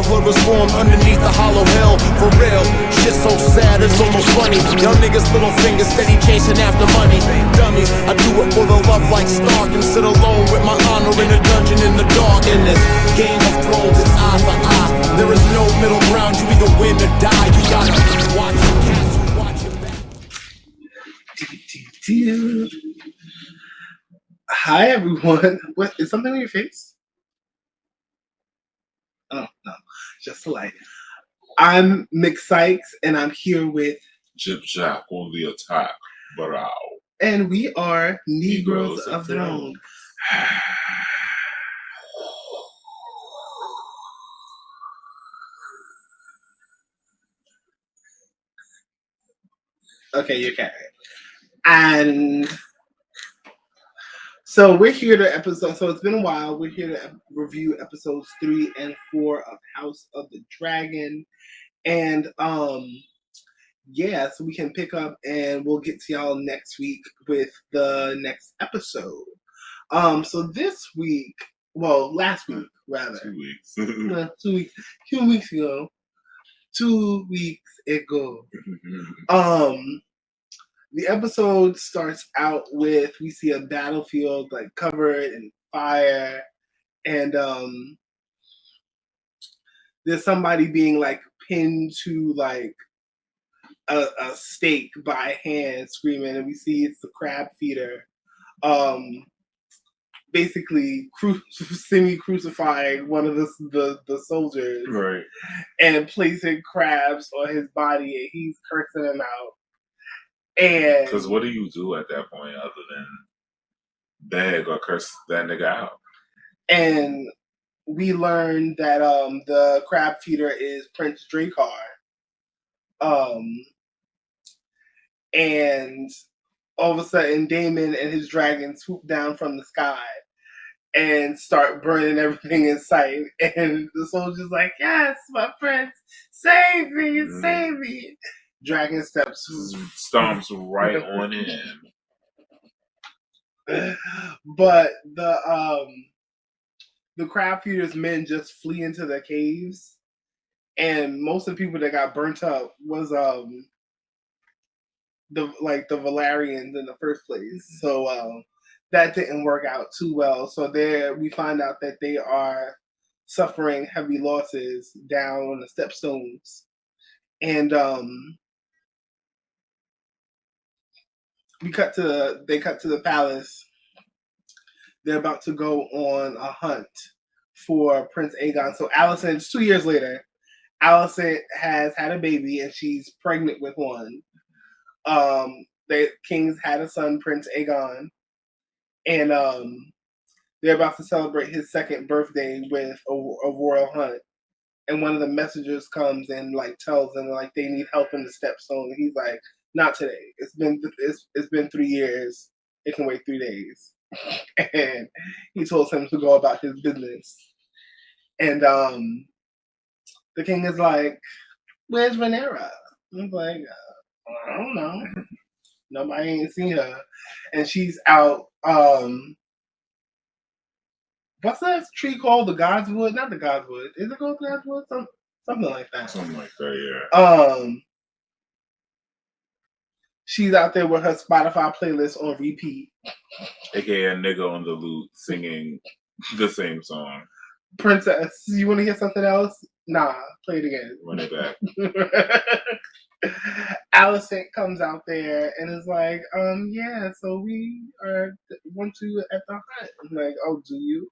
hood was formed underneath the hollow hill. For real, shit so sad it's almost funny. Young niggas little fingers steady chasing after money. Dummies, I do it for the love like Stark, and sit alone with my honor in a dungeon in the dark. In this Game of Thrones, it's eye for eye. There is no middle ground, you either win or die. You gotta watch your cats, watch your back. Hi everyone. What is something on your face? Oh no, just the light. I'm Mick Sykes, and I'm here with Jib Jack on the attack, Barao. and we are Negroes of Throne. Okay, you're carrying. And so we're here to episode. So it's been a while. We're here to review episodes 3 and 4 of House of the Dragon, and yeah, so we can pick up, and we'll get to y'all next week with the next episode. So this week, well, last week rather, 2 weeks. 2 weeks, 2 weeks ago, 2 weeks ago. The episode starts out with, we see a battlefield like covered in fire, and there's somebody being like pinned to like a stake by a hand, screaming, and we see it's the crab feeder, basically semi-crucifying one of the soldiers, Right. and placing crabs on his body, and he's cursing him out. And Because what do you do at that point other than beg or curse that nigga out? And we learned that the crab feeder is Prince Dracar. And all of a sudden Damon and his dragon swoop down from the sky and start burning everything in sight. And the soldier's like, yes, my prince, save me, save me. Dragon Stomps right on in. But the crab feeder's men just flee into the caves, and most of the people that got burnt up was the Valerians in the first place. So that didn't work out too well. So there we find out that they are suffering heavy losses down on the stepstones, and they cut to the palace. They're about to go on a hunt for Prince Aegon. So Alicent's 2 years later. Alicent has had a baby, and she's pregnant with one. The kings had a son, Prince Aegon, and they're about to celebrate his second birthday with a royal hunt. And one of the messengers comes and like tells them like they need help in the stepstone. And he's like, not today. It's been 3 years. It can wait 3 days. And he told him to go about his business. And the king is like, where's Rhaenyra? I'm like, I don't know. Nobody ain't seen her. And she's out, what's that tree called? The Godswood? Not the Godswood. Is it called the Godswood? Something like that. Something like that, yeah. She's out there with her Spotify playlist on repeat. AKA a nigga on the lute singing the same song. Princess, you want to hear something else? Nah, play it again. Run it back. Alicent comes out there and is like, yeah, so we want you at the hunt. I'm like, oh, do you?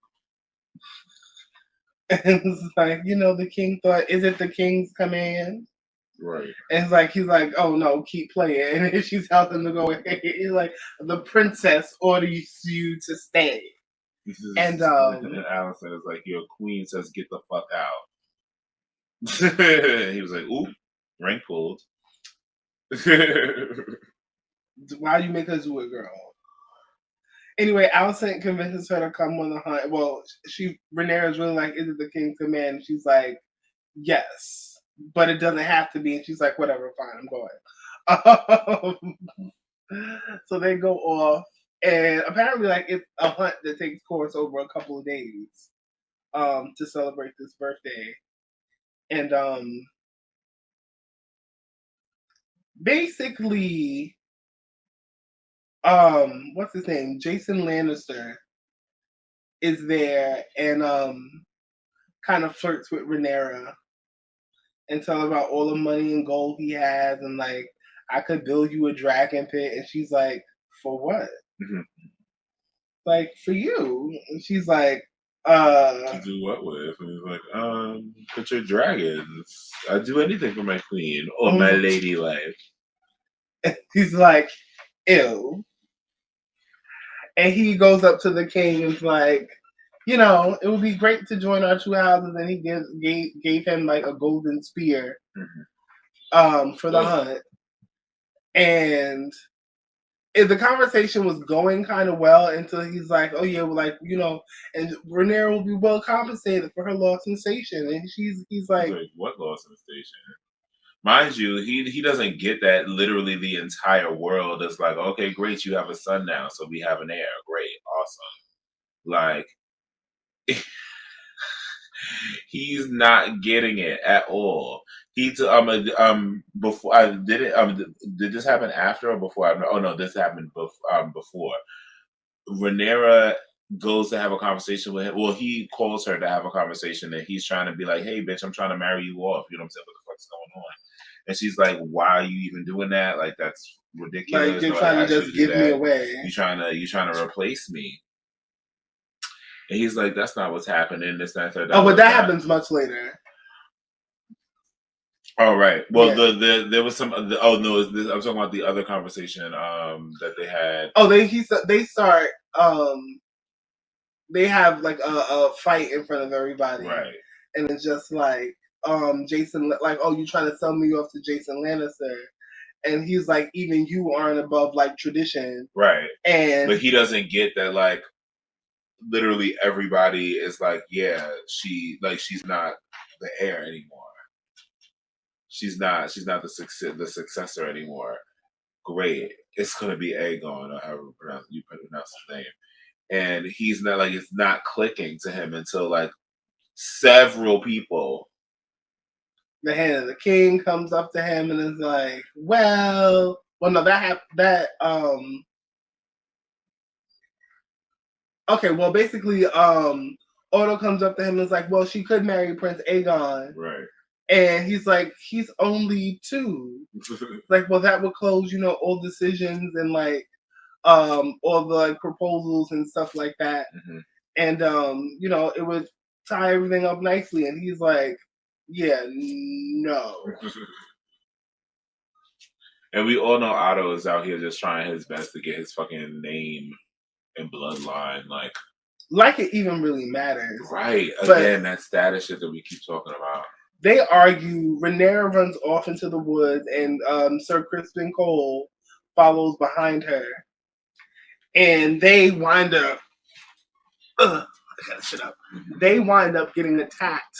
And it's like, the king thought, is it the king's command? Right. And he's like, oh no, keep playing. And then she's telling him to go away. He's like, the princess orders you to stay. And Alicent is like, your queen says get the fuck out. He was like, ooh, rank pulled. Why do you make her do it, girl? Anyway, Alicent convinces her to come on the hunt. Well, Rhaenyra's really like, is it the king's command? And she's like, yes, but it doesn't have to be. And she's like, whatever, fine, I'm going. So they go off, and apparently, like, it's a hunt that takes course over a couple of days, to celebrate this birthday. And basically, what's his name? Jason Lannister is there and kind of flirts with Rhaenyra and tell about all the money and gold he has and like I could build you a dragon pit, and she's like, for what? Mm-hmm. Like for you? And she's like, To do what with? And he's like, put your dragons. I'd do anything for my queen or my lady life. He's like, ew. And he goes up to the king and is like, you know, it would be great to join our two houses. And he gave him like a golden spear for the hunt. And the conversation was going kind of well until he's like, oh yeah, well, like, you know, and Rhaenyra will be well compensated for her loss in station. And he's like, what loss in station? Mind you, he doesn't get that literally the entire world is like, okay, great, you have a son now, so we have an heir. Great, awesome. Like he's not getting it at all. Before I did it did this happen after or before? Oh no, this happened before. Rhaenyra goes to have a conversation with him. Well, he calls her to have a conversation, and he's trying to be like, "Hey, bitch, I'm trying to marry you off." You know what I'm saying? What the fuck's going on? And she's like, "Why are you even doing that? Like, that's ridiculous. like you're trying to just give me away. You trying to replace me?" And he's like, "That's not what's happening. This, that, that." Oh, but that happens much later. Oh right. Well, there was some. Oh no, I'm talking about the other conversation that they had. Oh, they start. They have like a fight in front of everybody, right? And it's just like Jason, like, oh, you trying to sell me off to Jason Lannister, and he's like, even you aren't above like tradition, right? But he doesn't get that like literally everybody is like, yeah, she's not the heir anymore. She's not the successor anymore. Great, it's gonna be Aegon or however you pronounce his name, and he's not like it's not clicking to him until like several people. The hand of the king comes up to him and is like, well no, okay, well basically Otto comes up to him and is like, well, she could marry Prince Aegon, right? And he's like, he's only 2. Like, well, that would close, you know, all decisions and like all the like proposals and stuff like that. Mm-hmm. And you know, it would tie everything up nicely. And he's like, yeah, no. And we all know Otto is out here just trying his best to get his fucking name and bloodline, like it even really matters. Right. Again, that status shit that we keep talking about. They argue. Rhaenyra runs off into the woods, and Sir Crispin Cole follows behind her. And they wind up. I gotta shut up. They wind up getting attacked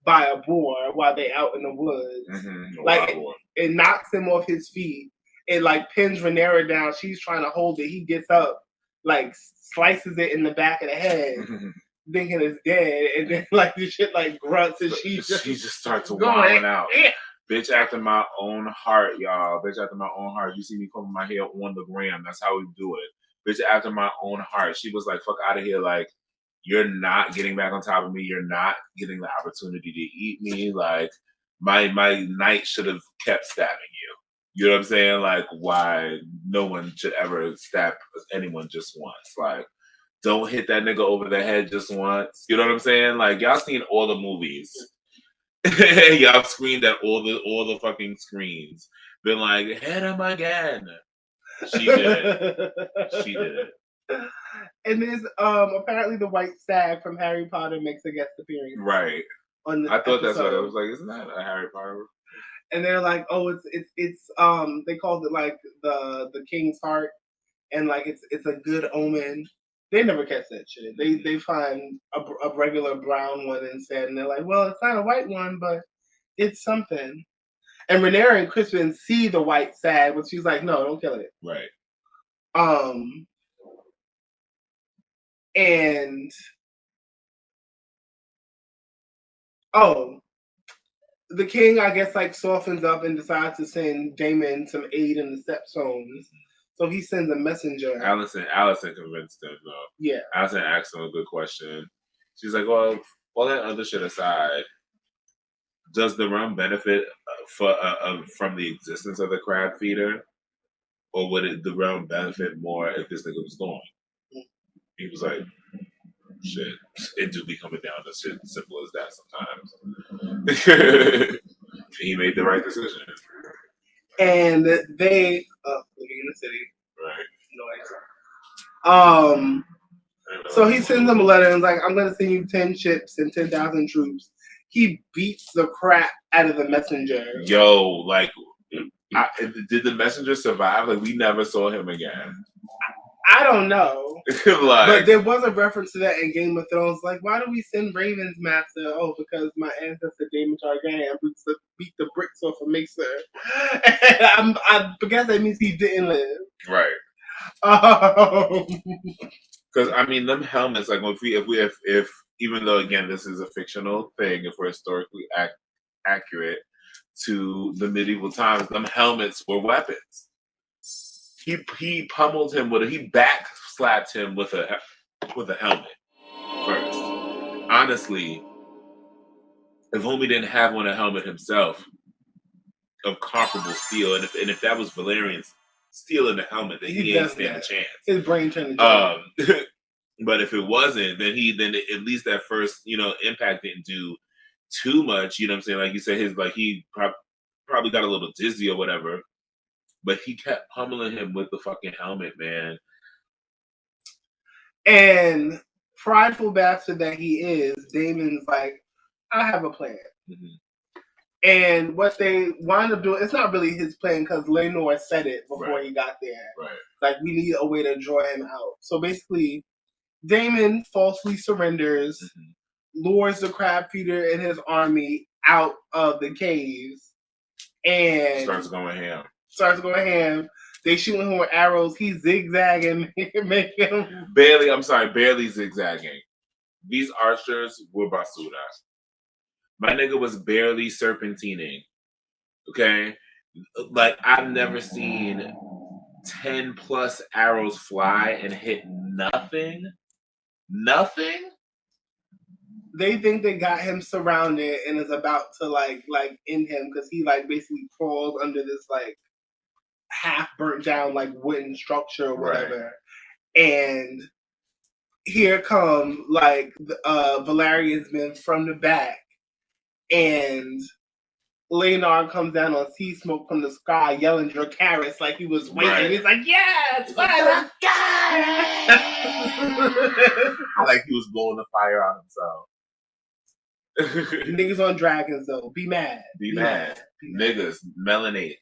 by a boar while they out in the woods. Mm-hmm. Like it knocks him off his feet. It like pins Rhaenyra down. She's trying to hold it. He gets up, like slices it in the back of the head. Mm-hmm. Thinking it's dead, and then like the shit like grunts, and she just starts wilding out. Yeah. Bitch after my own heart, y'all. Bitch after my own heart. You see me combing my hair on the gram. That's how we do it. Bitch after my own heart. She was like, "Fuck out of here!" Like, you're not getting back on top of me. You're not getting the opportunity to eat me. Like, my knight should have kept stabbing you. You know what I'm saying? Like, why no one should ever stab anyone just once. Like, don't hit that nigga over the head just once. You know what I'm saying? Like, y'all seen all the movies. Y'all screamed at all the fucking screens. Been like, hit him again. She did it. She did it. And there's apparently the white stag from Harry Potter makes a guest appearance. Right. On I thought that's what I was like, isn't that a Harry Potter? And they're like, oh, it's they called it like the King's Heart, and like it's a good omen. They never catch that shit. They find a regular brown one instead, and they're like, well, it's not a white one, but it's something. And Rhaenyra and Crispin see the white stag, but she's like, no, don't kill it. Right. And oh, the king, I guess, like softens up and decides to send Damon some aid in the Stepstones. So he sends a messenger. Allison convinced him though. Yeah. Allison asked him a good question. She's like, "Well, all that other shit aside, does the realm benefit from the existence of the crab feeder, or would the realm benefit more if this nigga was gone?" He was like, "Shit, it do be coming down to shit simple as that sometimes." He made the right decision. And they living in the city. Right. Noise. So he sends them a letter and is like, I'm gonna send you 10 ships and 10,000 troops. He beats the crap out of the messenger. Yo, like, did the messenger survive? Like, we never saw him again. I don't know. Like, but there was a reference to that in Game of Thrones. Like, why do we send Raven's Master? Oh, because my ancestor Daemon Targaryen beat the bricks off a mixer. I guess that means he didn't live. Right. Because I mean, them helmets. Like, if even though again this is a fictional thing, if we're historically accurate to the medieval times, them helmets were weapons. He pummeled him he back slapped him with a helmet first. Honestly, if homie didn't have on a helmet himself of comparable steel, and if that was Valerian's steel in the helmet, then he ain't stand a chance. His brain turned into but if it wasn't, then at least that first impact didn't do too much. You know what I'm saying? Like you said, he probably got a little dizzy or whatever. But he kept pummeling him with the fucking helmet, man. And prideful bastard that he is, Damon's like, I have a plan. Mm-hmm. And what they wind up doing, it's not really his plan because Laenor said it before he got there. Right. Like, we need a way to draw him out. So basically, Daemon falsely surrenders, lures the crab feeder and his army out of the caves, and starts going ham. They shooting him with arrows. He's zigzagging, making him barely zigzagging. These archers were basura. My nigga was barely serpentining. Okay, like I've never seen 10 plus arrows fly and hit nothing. Nothing. They think they got him surrounded and is about to like end him because he like basically crawls under this like half burnt down like wooden structure or whatever. Right. And here come like Valerian's men from the back, and Laenor comes down on sea smoke from the sky, yelling Dracarys like he was waiting. Right. He's like, "Yes, fire!" Like he was blowing the fire on himself. Niggas on dragons though, be mad. Be mad. Niggas melanate.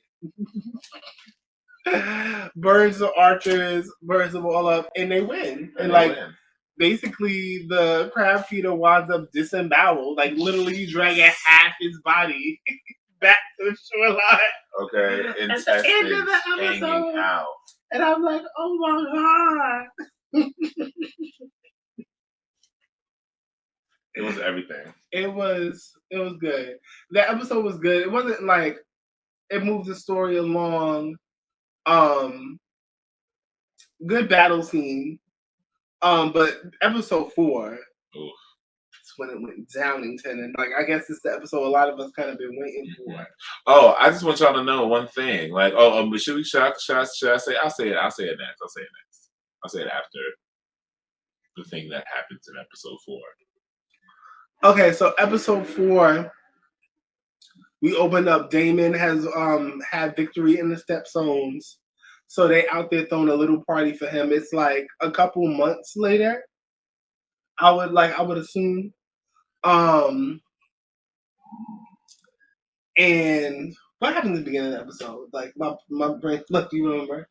Burns the archers, burns them all up, and they win. And like win. Basically, the crab feeder winds up disemboweled, like literally dragging half his body back to the shoreline. Okay, at the end of the episode, out. And I'm like, oh my god. It was everything. It was good. The episode was good. It wasn't like it moved the story along. Good battle scene. But episode 4 is when it went Downington, and like I guess it's the episode a lot of us kind of been waiting for. Oh, I just want y'all to know one thing. Like, should I say? I'll say it next. I'll say it after the thing that happens in episode 4. Okay, so episode 4, we opened up. Daemon has had victory in the Stepstones. So they out there throwing a little party for him. It's like a couple months later. I would assume. And what happened at the beginning of the episode? Like my brain. Look, do you remember?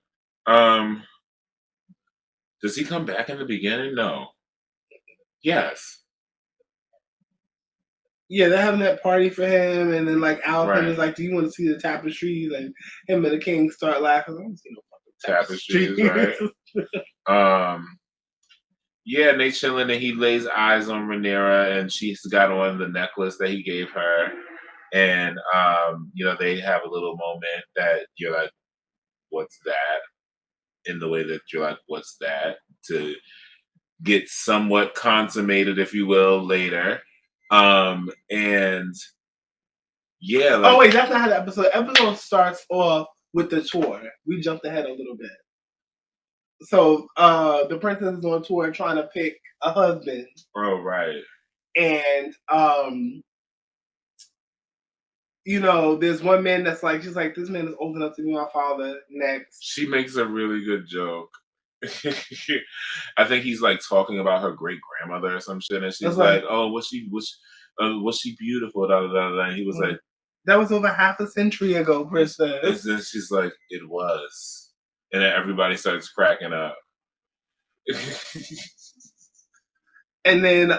Does he come back in the beginning? No. Yes. Yeah, they're having that party for him, and then like Alvin is like, "Do you want to see the tapestries?" And him and the king start laughing. I don't see no fucking tapestries, right? Yeah, and they chilling, and he lays eyes on Rhaenyra, and she's got on the necklace that he gave her. And they have a little moment that you're like, what's that? In the way that you're like, what's that? To get somewhat consummated, if you will, later. And yeah, like, oh wait, that's not how the episode starts off with the tour. We jumped ahead a little bit. So the princess is on tour trying to pick a husband. Oh, right. And there's one man that's like, she's like, this man is old enough to be my father. Next. She makes a really good joke. I think he's like talking about her great grandmother or some shit, and she's like, "Oh, was she beautiful?" Da, da, da, da. And he was like, "That was over half a century ago, princess." And then she's like, "It was," and then everybody starts cracking up. And then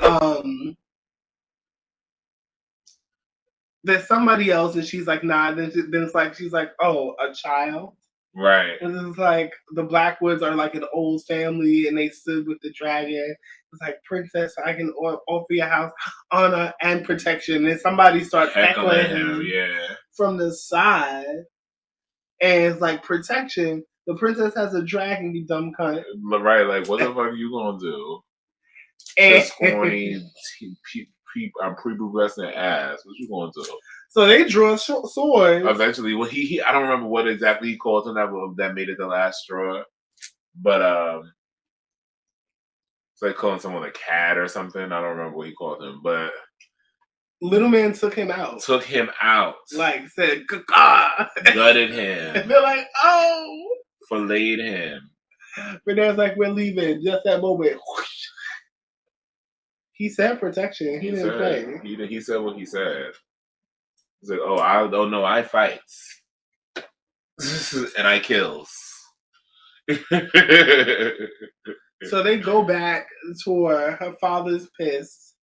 there's somebody else, and she's like, "Nah." Then it's like she's like, "Oh, a child." Right. And it's like the Blackwoods are like an old family, and they stood with the dragon. It's like, princess, I can offer your house honor and protection. And somebody starts heckling him from the side, and it's like, protection. The princess has a dragon, you dumb cunt. Right, like, what the fuck are you gonna do? And corny, prepubescent ass. What you gonna do? So they drew swords. Eventually, well, he I don't remember what exactly he called him that made it the last straw, but it's like calling someone a cat or something. I don't remember what he called him, but little man took him out. Like said, "Gah!" Gutted him. And they're like, "Oh!" Filleted him. But there's like, "We're leaving." Just that moment. Whoosh. He said protection. He didn't play. He said what he said. He's like, "Oh, I fights and I kills." So they go back to her father's pissed,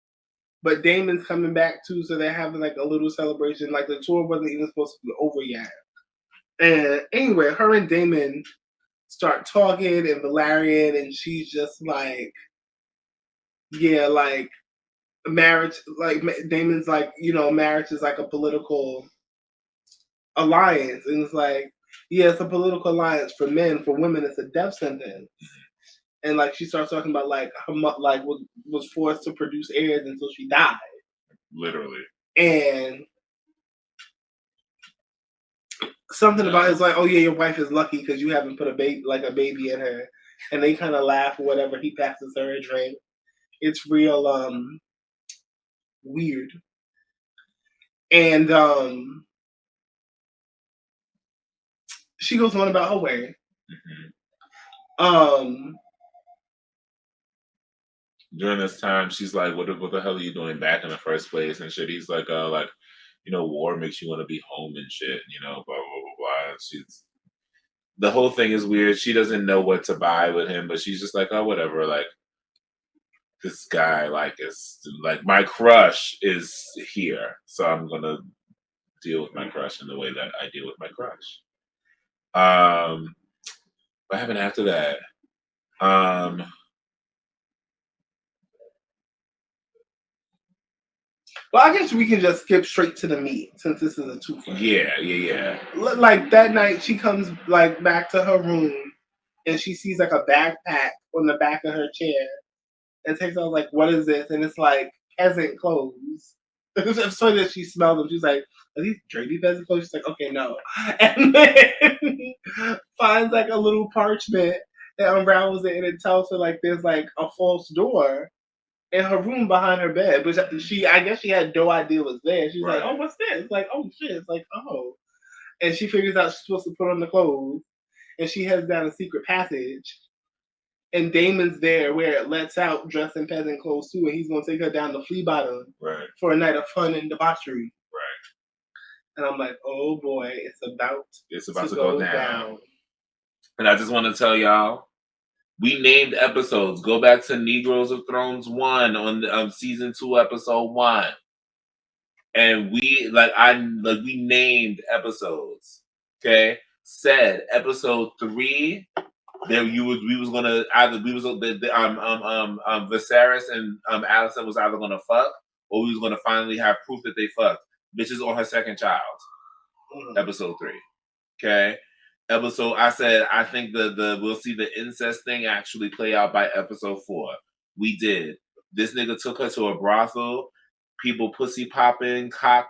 but Damon's coming back too. So they're having like a little celebration. Like the tour wasn't even supposed to be over yet. And anyway, her and Damon start talking, and Valerian, and she's just like, yeah, like marriage. Like Damon's like, marriage is like a political alliance, and it's like, yeah, it's a political alliance for men. For women, it's a death sentence. And like she starts talking about like her was forced to produce heirs until she died, literally. And something about it's like, oh yeah, your wife is lucky because you haven't put a baby in her. And they kind of laugh or whatever. He passes her a drink. It's real weird. And she goes on about her way. During this time, she's like, what the hell are you doing back in the first place and shit? He's like, war makes you want to be home and shit, blah, blah, blah, blah. And the whole thing is weird. She doesn't know what to buy with him, but she's just like, oh, whatever. Like, this guy, is like, my crush is here. So I'm going to deal with my crush in the way that I deal with my crush. What happened after that? Well, I guess we can just skip straight to the meat since this is a twofer. Yeah. Like that night, she comes like back to her room and she sees like a backpack on the back of her chair, and takes out like, "What is this?" And it's like peasant clothes. It's funny that she smells them. She's like, "Are these dirty peasant clothes?" She's like, "Okay, no," and then finds like a little parchment and unravels it, and it tells her like there's like a false door in her room behind her bed, which I guess she had no idea was there. She's like, "Oh, what's this?" It's like, "Oh shit!" It's like, "Oh," and she figures out she's supposed to put on the clothes, and she heads down a secret passage, and Damon's there where it lets out dressed in peasant clothes too, and he's gonna take her down the flea bottom for a night of fun and debauchery. Right. And I'm like, oh boy, it's about to go down. And I just want to tell y'all, we named episodes. Go back to Negroes of Thrones 1 on season 2, episode 1. And we named episodes. Okay? Said episode 3 that we was gonna either Viserys and Alicent was either gonna fuck, or we was gonna finally have proof that they fucked. Bitch is on her second child. Episode 3. Okay. I said I think the we'll see the incest thing actually play out by episode 4. We did. This nigga took her to a brothel. People pussy popping, cock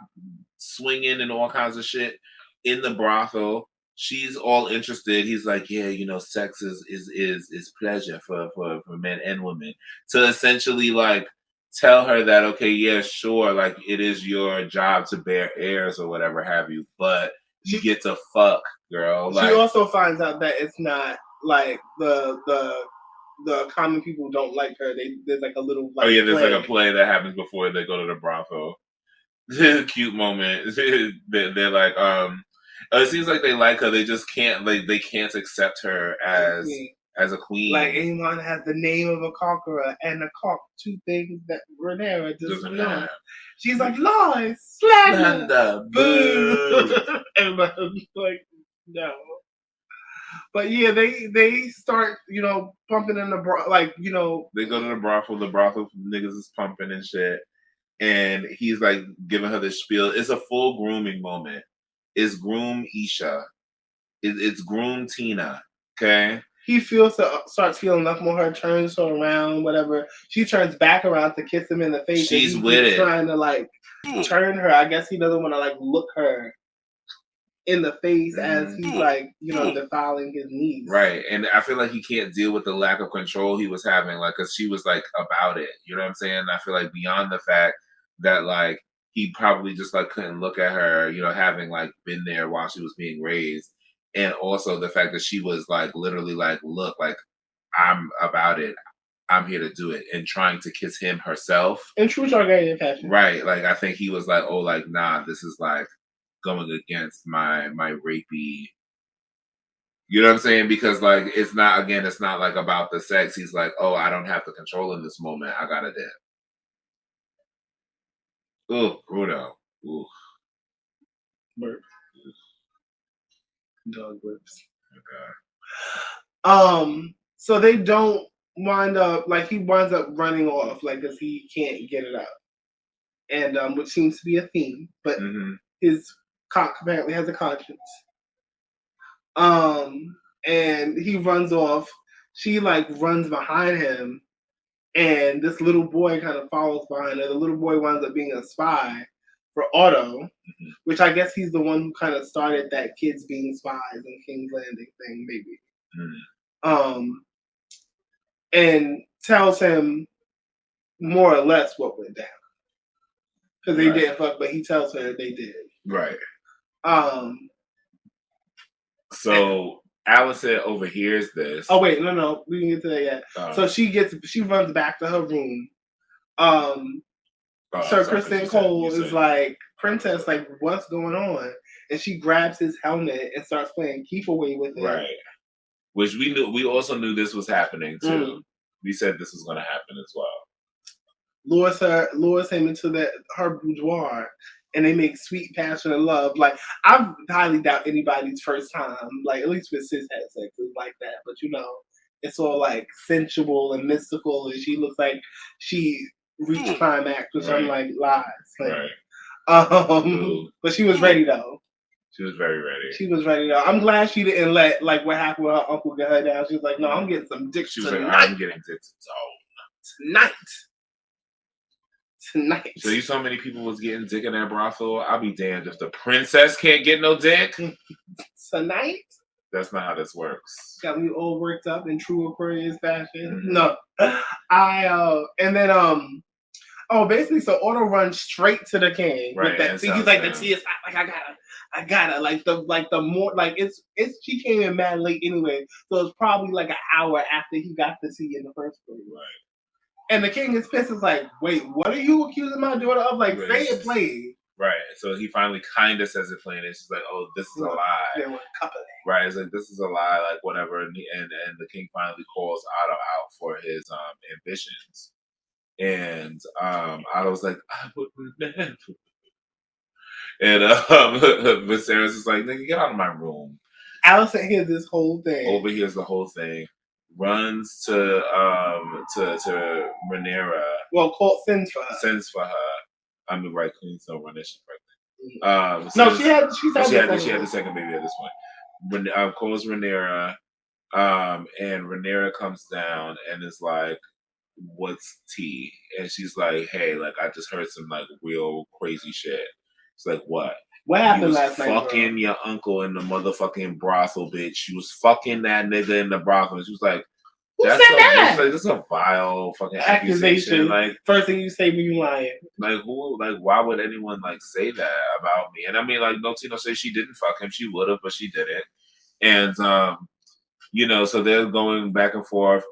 swinging, and all kinds of shit in the brothel. She's all interested. He's like, yeah, sex is pleasure for men and women. To essentially like tell her that, okay, yeah, sure, like it is your job to bear heirs or whatever have you, but you get to fuck, girl. She also finds out that it's not like the common people don't like her. There's like a little like there's play. like a play that happens before they go to the brothel. Cute moment. They're like, it seems like they like her. They just can't they can't accept her as a queen. Like Aemon has the name of a conqueror and a cock, 2 things that Rheaerya doesn't have. She's like, lies, slander, boo. Everybody's like, no. But yeah, they start, pumping in the They go to the brothel niggas is pumping and shit. And he's like giving her the spiel. It's a full grooming moment. It's groom Isha. It's groom Tina. Okay. He starts feeling nothing more. Her turns her around, whatever. She turns back around to kiss him in the face. She's with it. Trying to like turn her. I guess he doesn't want to like look her in the face as he's like, defiling his niece. Right. And I feel like he can't deal with the lack of control he was having, like, because she was like about it. You know what I'm saying? I feel like beyond the fact that like he probably just like couldn't look at her, having like been there while she was being raised. And also the fact that she was like literally like, look, like I'm about it. I'm here to do it, and trying to kiss him herself. In true Targaryen fashion. Right. Like I think he was like, oh, like, nah, this is like going against my rapey. You know what I'm saying? Because like it's not like about the sex. He's like, oh, I don't have the control in this moment. I gotta dip. Ooh, Bruno. Ooh. Burp. Dog burps. Okay. So they don't wind up, like he winds up running off, like, because he can't get it up. And which seems to be a theme, but his cock apparently has a conscience. And he runs off. She like runs behind him, and this little boy kind of follows behind her. The little boy winds up being a spy for Otto, which I guess he's the one who kind of started that kids being spies in King's Landing thing, maybe. And tells him more or less what went down. Because they didn't fuck, but he tells her they did. Right. So Allison overhears this. Oh wait, no, we didn't get to that yet. So she runs back to her room. Sir Kristen Cole is like, Princess, like, what's going on? And she grabs his helmet and starts playing keep away with it. Right. Which we also knew this was happening too. We said this was going to happen as well. Lures him into her boudoir, and they make sweet passionate love. Like, I highly doubt anybody's first time, like at least with cis het sex, is like that. But it's all like sensual and mystical, and she looks like she reached climax, which I'm like, lies. Like, but she was ready though. She was very ready. She was ready though. I'm glad she didn't let like what happened with her uncle get her down. She was like, no, I'm getting some dick tonight. She was like, I'm getting dick tonight. So you saw many people was getting dick in that brothel. I'll be damned if the princess can't get no dick tonight. That's not how this works. Got me all worked up in true Aquarius fashion. No, basically, so Otto runs straight to the king with that. See, he's like the tea is hot. Like I gotta like the more like it's she came in mad late anyway, so it's probably like an hour after he got the tea in the first place. Right. And the king is pissed. Is like, wait, what are you accusing my daughter of? Like, say it plain. Right. So he finally kind of says it plain. It's just like, oh, this is a lie. They were coupling. Right. It's like, this is a lie. Like whatever. And the king finally calls Otto out for his ambitions. And Otto was like, I would never. And Viserys is like, nigga, get out of my room. Allison hears this whole thing. Overhears the whole thing. Runs to Rhaenyra. Well, Colt sends for her. I mean, right, Queen's no run. She's pregnant. No, she had the second baby at this point. When calls Rhaenyra, and Rhaenyra comes down and is like, "What's tea?" And she's like, "Hey, like I just heard some like real crazy shit." It's like, "What? What happened last night? Fucking your uncle in the motherfucking brothel, bitch. She was fucking that nigga in the brothel." And she was like, "Who said that? This is a vile fucking accusation. Like, first thing you say when you lying. Like, who? Like, why would anyone like say that about me? And I mean, like, no Tino say she didn't fuck him. She would have, but she didn't. And so they're going back and forth.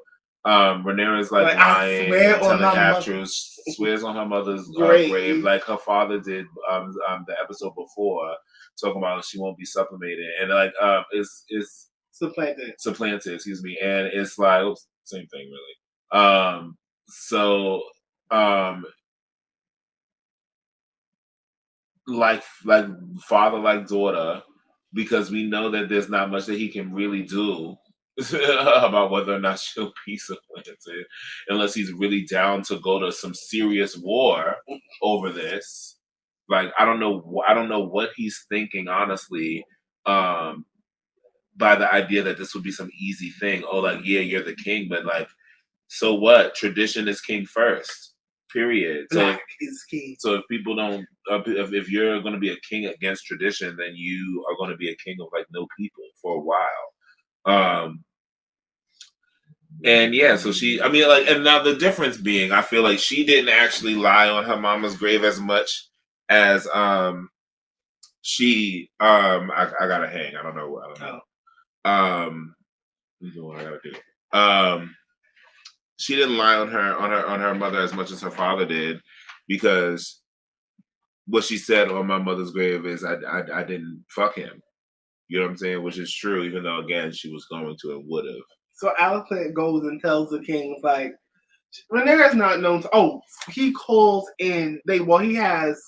Rhaenyra's like lying, telling half truths, swears on her mother's grave, like her father did the episode before, talking about she won't be supplemented, and like it's supplanted, excuse me, and it's like oops, same thing really. Like father, like daughter, because we know that there's not much that he can really do about whether or not she'll be supplanted, unless he's really down to go to some serious war over this. Like I don't know what he's thinking, honestly, by the idea that this would be some easy thing. Oh, like yeah, you're the king, but like, so what? Tradition is king first. Period. Black is king. So if people don't, if you're going to be a king against tradition, then you are going to be a king of like no people for a while. And yeah, so I mean, like, and now the difference being, I feel like she didn't actually lie on her mama's grave as much as she I gotta hang. I don't know. You know what I gotta do. She didn't lie on her mother as much as her father did, because what she said on my mother's grave is I didn't fuck him. You know what I'm saying? Which is true, even though again she was going to and would have. So Alicent goes and tells the king, like, Rhaenyra's not known to. Oh, he calls in. He has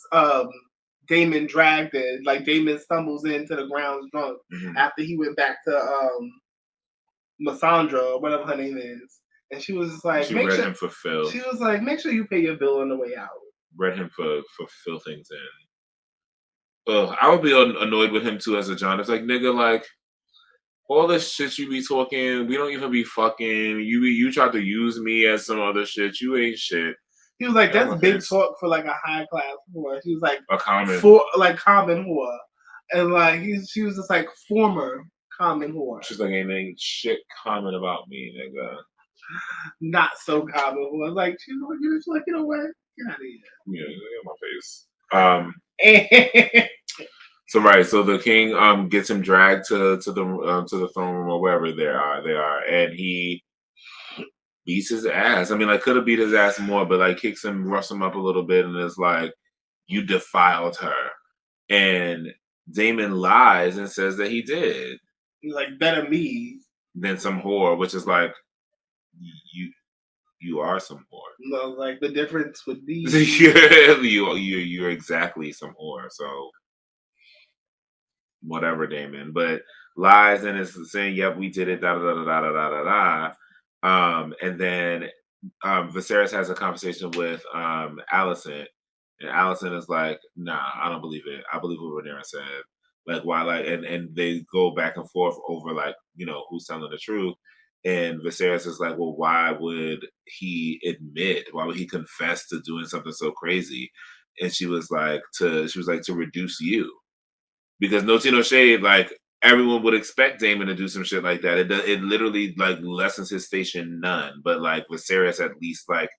Daemon dragged in. Like Daemon stumbles into the grounds drunk after he went back to Missandra or whatever her name is. And she was just like, she read him for filth. She was like, make sure you pay your bill on the way out. Read him for filthings in. Ugh, I would be annoyed with him too as a John. It's like, nigga, like, all this shit you be talking, we don't even be fucking. You tried to use me as some other shit. You ain't shit. He was like, that's big talk for like a high class whore. She was like a common whore. And like she was just like former common whore. She's like, ain't shit common about me, nigga. Not so common whore. Like she's like, you know what? Get out of here. Yeah, get my face. So the king gets him dragged to the throne room or wherever they are, and he beats his ass. I mean, like, could have beat his ass more, but like kicks him, roughs him up a little bit, and is like, "You defiled her," and Daemon lies and says that he did. He's like, better me than some whore, which is like, you are some whore. No, like the difference would be you're exactly some whore. So whatever, Daemon, but lies and is saying, "Yep, we did it." Da da da da da da da da. And then Viserys has a conversation with Alicent, and Alicent is like, "Nah, I don't believe it. I believe what Rhaenyra said." Like, why? Like, and they go back and forth over like, who's telling the truth. And Viserys is like, well, why would he admit? Why would he confess to doing something so crazy? And she was like, to reduce you, because no tea, no shade. Like, everyone would expect Daemon to do some shit like that. It literally like lessens his station none. But like Viserys at least like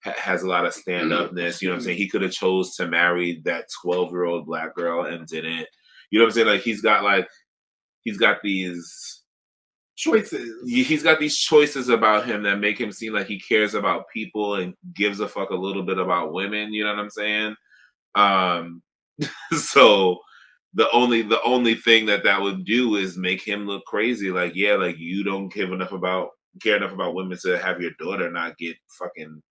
has a lot of stand upness. You know what I'm saying? He could have chose to marry that 12-year-old black girl and didn't. You know what I'm saying? Like he's got these choices. He's got these choices about him that make him seem like he cares about people and gives a fuck a little bit about women. You know what I'm saying? So the only thing that would do is make him look crazy. Like, yeah, like you don't care enough about women to have your daughter not get fucking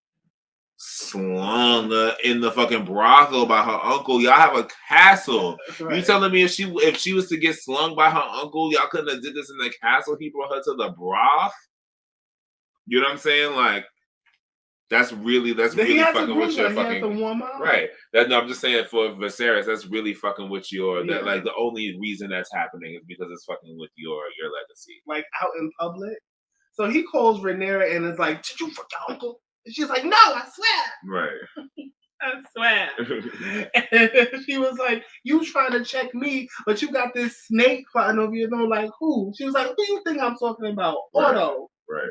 slung in the fucking brothel by her uncle. Y'all have a castle. Right. You telling me if she was to get slung by her uncle, y'all couldn't have did this in the castle? He brought her to the broth. You know what I'm saying? Like, That's really fucking with your fucking. He has to warm up. Right. No, I'm just saying for Viserys, that's really fucking with your. That like the only reason that's happening is because it's fucking with your legacy. Like out in public. So he calls Rhaenyra and is like, "Did you fuck your uncle?" And she's like, "No, I swear." Right. I swear. And she was like, "You trying to check me, but you got this snake fighting over you." Like, who? She was like, "Who do you think I'm talking about?" Right. Otto. Right.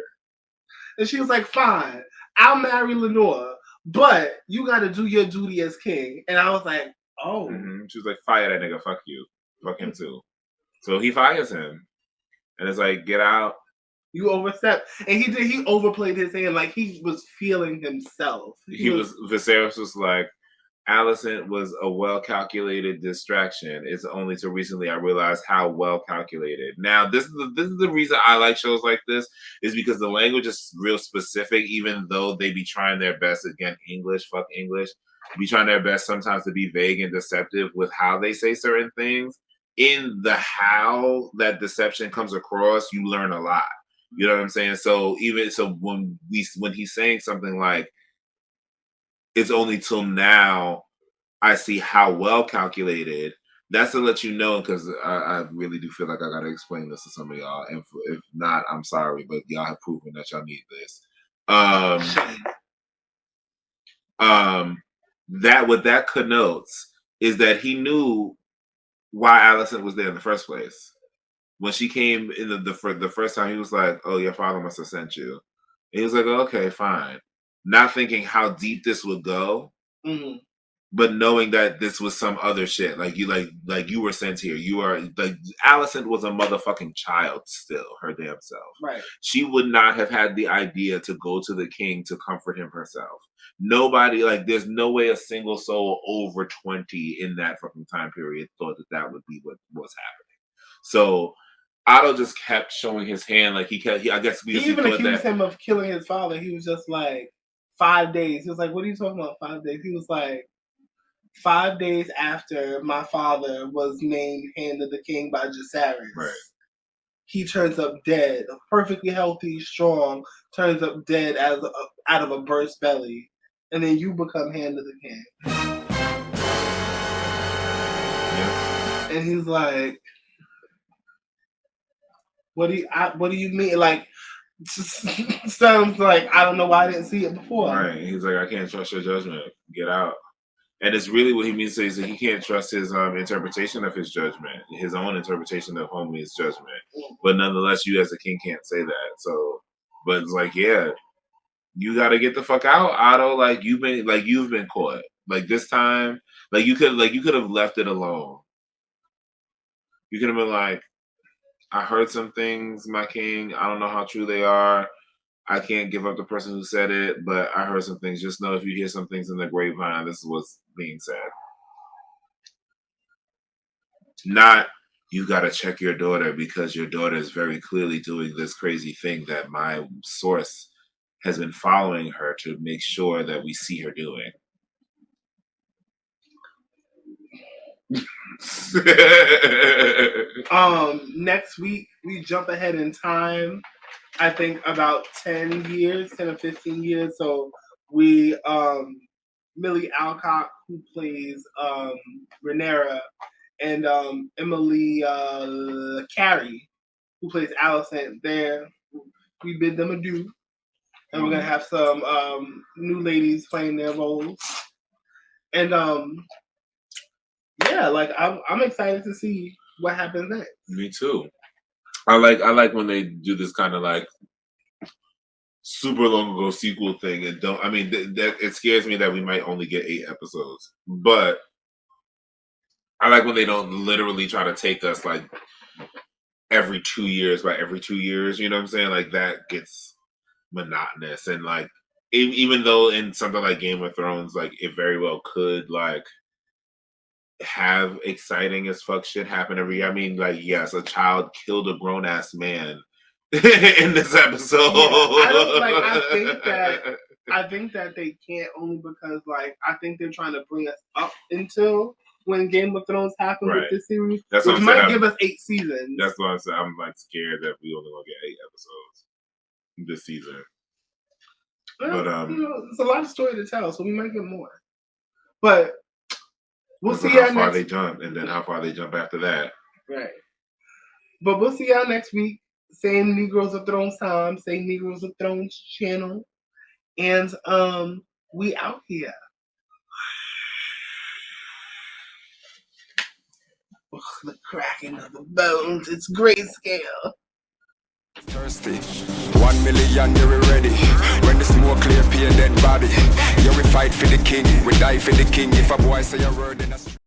And she was like, "Fine, I'll marry Lenore, but you got to do your duty as king." And I was like, "Oh." Mm-hmm. She was like, "Fire that nigga. Fuck you. Fuck him too." So he fires him, and it's like, "Get out." You overstepped, and he overplayed his hand like he was feeling himself. Viserys was like, Alicent was a well-calculated distraction. It's only till recently I realized how well-calculated. Now, this is the reason I like shows like this, is because the language is real specific, even though they be trying their best, again, fuck English, be trying their best sometimes to be vague and deceptive with how they say certain things. In the how that deception comes across, you learn a lot. You know what I'm saying? So when he's saying something like, it's only till now I see how well calculated, that's to let you know, because I really do feel like I got to explain this to some of y'all. And if not, I'm sorry, but y'all have proven that y'all need this. That what that connotes is that he knew why Alicent was there in the first place. When she came in the first time, he was like, "Oh, your father must have sent you." And he was like, oh, "Okay, fine." Not thinking how deep this would go, but knowing that this was some other shit. Like you were sent here. You are like Alicent was a motherfucking child still, her damn self. Right. She would not have had the idea to go to the king to comfort him herself. Nobody, there's no way a single soul over 20 in that fucking time period thought that would be what was happening. So Otto just kept showing his hand, like I guess he even accused him of killing his father. He was just like 5 days. He was like, "What are you talking about? 5 days?" He was like, 5 days after my father was named Hand of the King by Jacaerys, right. He turns up dead, perfectly healthy, strong, turns up dead out of a burst belly, and then you become Hand of the King. Yeah. And he's like, What do you mean? Like, sounds like I don't know why I didn't see it before. Right. He's like, I can't trust your judgment. Get out. And it's really what he means to say is that he can't trust his interpretation of his judgment, his own interpretation of homie's judgment. But nonetheless, you as a king can't say that. So, but it's like, yeah, you got to get the fuck out, Otto. Like you've been caught. Like this time, you could have left it alone. You could have been like, I heard some things, my king. I don't know how true they are. I can't give up the person who said it, but I heard some things. Just know if you hear some things in the grapevine, this is what's being said. Not, you got to check your daughter because your daughter is very clearly doing this crazy thing that my source has been following her to make sure that we see her doing. Next week we jump ahead in time, I think about 10 or 15 years. So we Millie Alcock, who plays Rhaenyra, and Emily Carey, who plays Alicent, there. We bid them adieu. And we're gonna have some new ladies playing their roles. And yeah, like I'm excited to see what happens next. Me too. I like when they do this kind of like super long ago sequel thing, and that it scares me that we might only get 8 episodes. But I like when they don't literally try to take us like every 2 years by every 2 years. You know what I'm saying? Like that gets monotonous, and like even though in something like Game of Thrones, like it very well could like have exciting as fuck shit happen every year. I mean, like, yes, a child killed a grown ass man in this episode. Yeah, I think that they can't, only because like I think they're trying to bring us up until when Game of Thrones happened with this series, which might give us 8 seasons. That's what I'm saying. I'm like scared that we only gonna get 8 episodes this season. But you know, it's a lot of story to tell, so we might get more. But we'll see how y'all far next. they jump, and then how far they jump after that. Right. But we'll see y'all next week. Same Negroes of Thrones time, same Negroes of Thrones channel, and we out here. Ugh, the cracking of the bones. It's grayscale. Thirsty. 1 million, you're ready. When the smoke clear, pay a dead body. Yeah, we fight for the king, we die for the king. If a boy say a word, then a